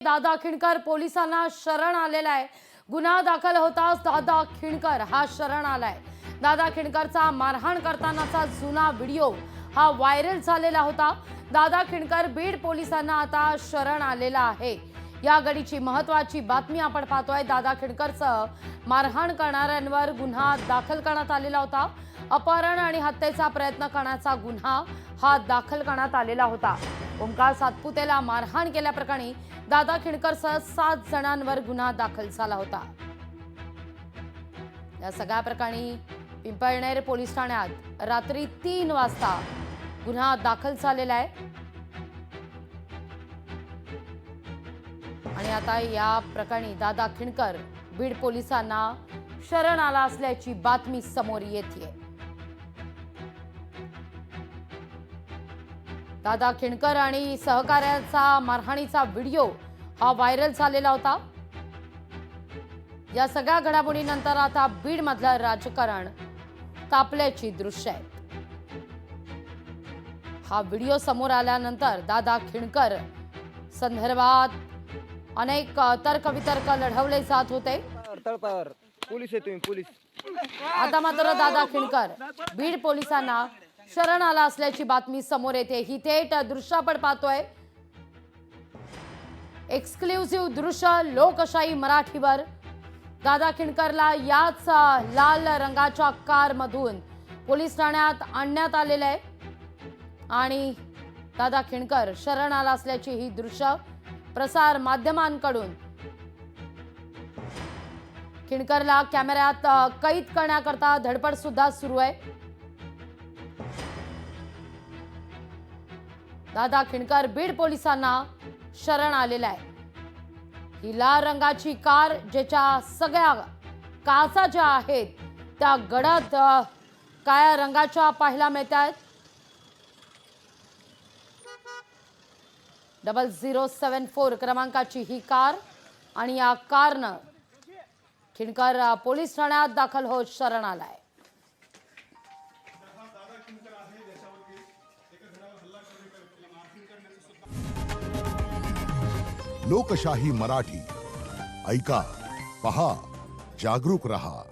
दादा खिणकर पोलिसांना शरण आलेला आहे। गुन्हा दाखल होताच दादा खिणकर हा शरण आलाय। दादा खिणकरचा मारहाण करतानाचा जुना व्हिडिओ हा व्हायरल झालेला होता। दादा खिणकर बीड पोलिसांना आता शरण आलेला आहे। या घडीची महत्त्वाची बातमी आपण पाहतोय। दादा खिणकरचं मारहाण करणाऱ्यांवर गुन्हा दाखल करण्यात आलेला होता। अपहरण आणि हत्येचा प्रयत्न करण्याचा गुन्हा हा दाखल करण्यात आलेला होता। ओमकार सातपुतेला मारहाण केल्याप्रकरणी दादा खिणकरसह 7 जणांवर गुन्हा दाखल झाला होता। या सगळ्या प्रकरणी पिंपळनेर पोलीस ठाण्यात रात्री 3 वाजता गुन्हा दाखल झालेला आहे आणि आता या प्रकरणी दादा खिणकर बीड पोलिसांना शरण आला असल्याची बातमी समोर येते। दादा खिणकर आणि सहकार्याचा मारहाणीचा व्हिडिओ हा व्हायरल झालेला होता। या सगळ्या घडामोडीनंतर आता बीड मधलं राजकारण तापल्याची दृश्य आहेत। हा व्हिडिओ समोर आल्यानंतर दादा खिणकर संदर्भात अनेक तर्कवितर्क लढवले जात होते। पोलीस आहे तुम्ही पोलीस। आता मात्र दादा खिणकर बीड पोलिसांना शरण आला असल्याची बातमी समोर येते। ही थेट दृश्य आपण पाहतोय। एक्सक्लुझिव्ह दृश्य लोकशाही मराठीवर। दादा खिणकरला याच लाल रंगाच्या कार मधून पोलीस ठाण्यात आणण्यात आलेले आहे आणि दादा खिणकर शरण आला असल्याची ही दृश्य प्रसार माध्यमांकडून खिणकरला कॅमेऱ्यात कैद करण्याकरता धडपड सुद्धा सुरू आहे। दादा खिणकर बीड पोलिसांना शरण आलेला आहे। ही लाल रंगाची कार ज्याच्या सगळ्या काचा ज्या आहेत त्या गडद काळ्या रंगाच्या पाहायला मिळतात। 0074 क्रमांकाची ही कार आणि या कारनं खिणकर पोलीस ठाण्यात दाखल होत शरण आलाय। लोकशाही मराठी ऐका, पहा, जागरूक रहा।